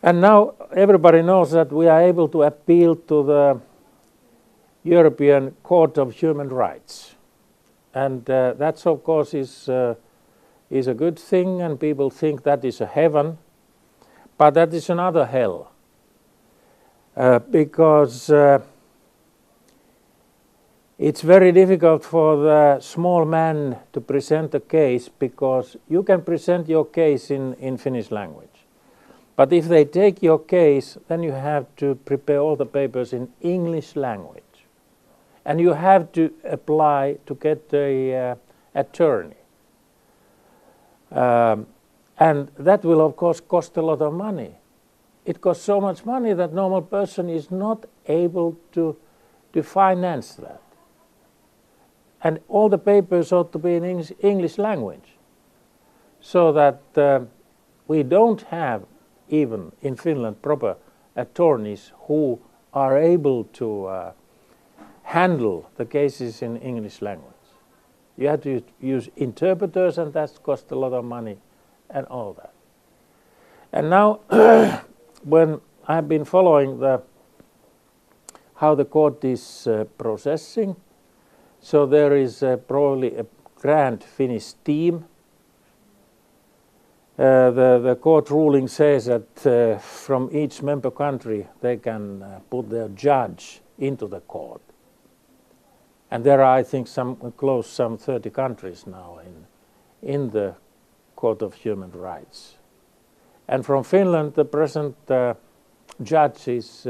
And now everybody knows that we are able to appeal to the European Court of Human Rights. And that, of course, is a good thing, and people think that is a heaven. But that is another hell. Because it's very difficult for the small man to present a case, because you can present your case in Finnish language. But if they take your case, then you have to prepare all the papers in English language. And you have to apply to get an attorney. And that will, of course, cost a lot of money. It costs so much money that normal person is not able to finance that. And all the papers ought to be in English language. So that we don't have, even in Finland, proper attorneys who are able to handle the cases in English language. You have to use interpreters, and that costs a lot of money and all that. And now, when I've been following how the court is processing, so there is probably a grand Finnish team. The court ruling says that from each member country they can put their judge into the court. And there are, I think, some 30 countries now in the Court of Human Rights. And from Finland, the present judge is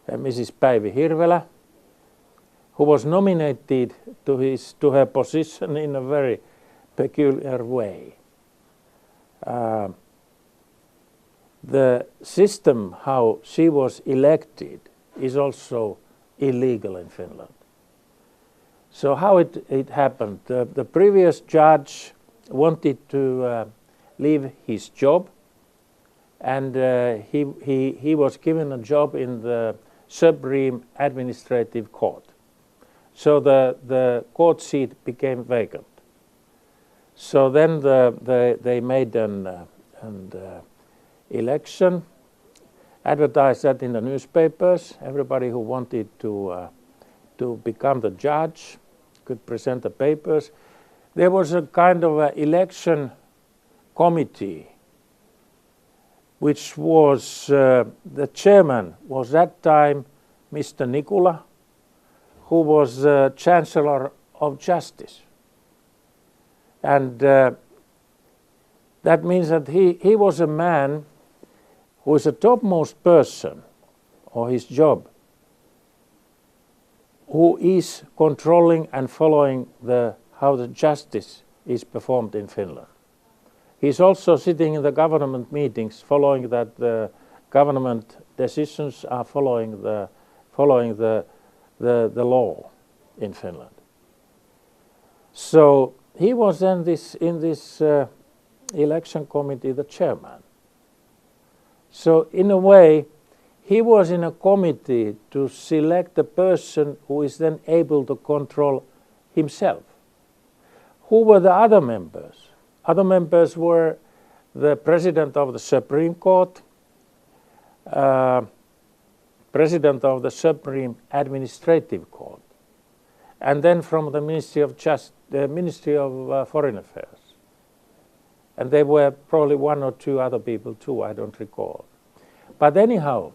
Mrs. Päivi Hirvelä, who was nominated to her position in a very peculiar way. The system how she was elected is also illegal in Finland. So how it happened? The previous judge wanted to leave his job, and he was given a job in the Supreme Administrative Court. So the court seat became vacant. So then they made an election, advertised that in the newspapers. Everybody who wanted to become the judge could present the papers. There was a kind of a election committee, which was the chairman was that time Mr. Nikula, who was Chancellor of Justice. And that means that he was a man who is a topmost person of his job, who is controlling and following how the justice is performed in Finland. He's also sitting in the government meetings, following that the government decisions are following the law in Finland. So he was then in this election committee the chairman. So in a way, he was in a committee to select a person who is then able to control himself. Who were the other members? Other members were the President of the Supreme Court, President of the Supreme Administrative Court, and then from the Ministry of Foreign Affairs. And there were probably one or two other people too, I don't recall. But anyhow,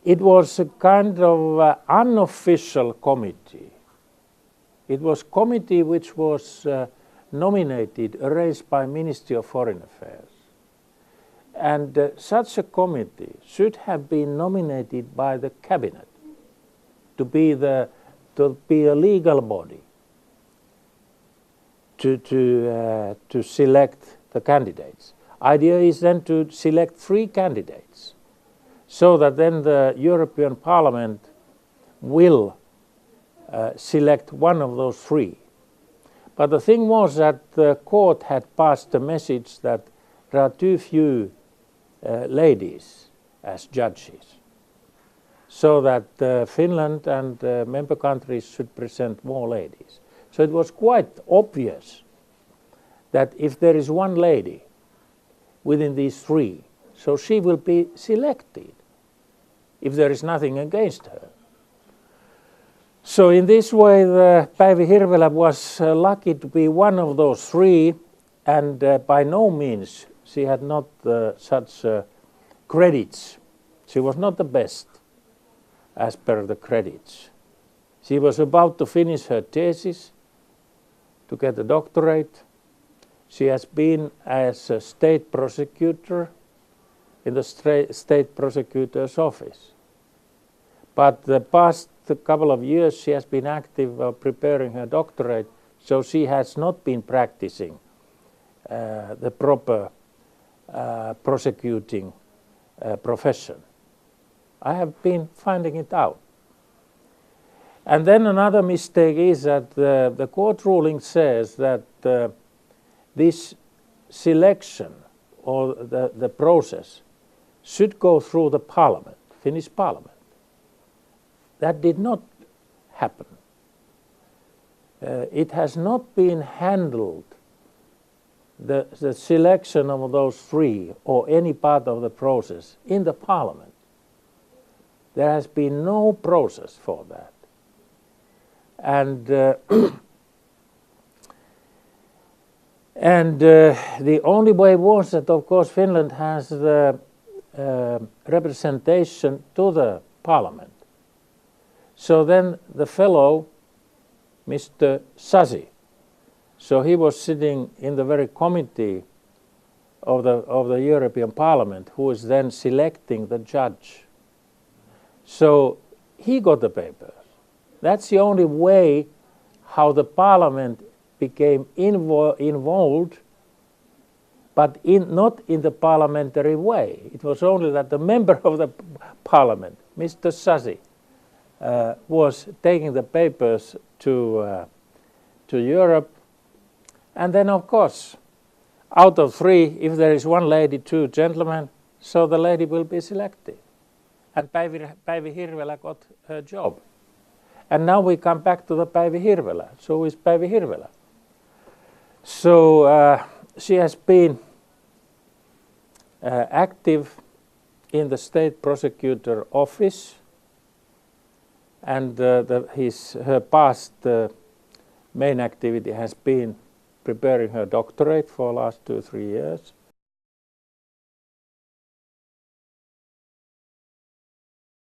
it was a kind of unofficial committee. It was a committee which was nominated, arranged by Ministry of Foreign Affairs. And such a committee should have been nominated by the cabinet to be a legal body to select the candidates. Idea is then to select 3 candidates, so that then the European Parliament will select one of those 3. But the thing was that the court had passed the message that there are too few ladies as judges, so that Finland and member countries should present more ladies. So it was quite obvious that if there is one lady within these 3, So she will be selected if there is nothing against her. So in this way, Päivi Hirvelä was lucky to be one of those three, and by no means she had not such credits. She was not the best as per the credits. She was about to finish her thesis to get a doctorate. She has been as a state prosecutor in the state prosecutor's office. But the past couple of years she has been active preparing her doctorate, so she has not been practicing the proper prosecuting profession. I have been finding it out. And then another mistake is that the court ruling says that this selection or the process should go through the parliament, Finnish parliament. That did not happen. It has not been handled, the selection of those three or any part of the process in the parliament. There has been no process for that. And the only way was that, of course, Finland has the representation to the parliament. So then the fellow, Mr. Sasi, so he was sitting in the very committee of the European Parliament, who was then selecting the judge. So he got the papers. That's the only way how the parliament became involved, but not in the parliamentary way. It was only that the member of the parliament, Mr. Sasi, was taking the papers to Europe. And then, of course, out of three, if there is one lady, two gentlemen, so the lady will be selected. And Päivi Hirvelä got her job. And now we come back to the Päivi Hirvelä. So who is Päivi Hirvelä? So she has been active in the state prosecutor office, and her past main activity has been preparing her doctorate for the last 2-3 years.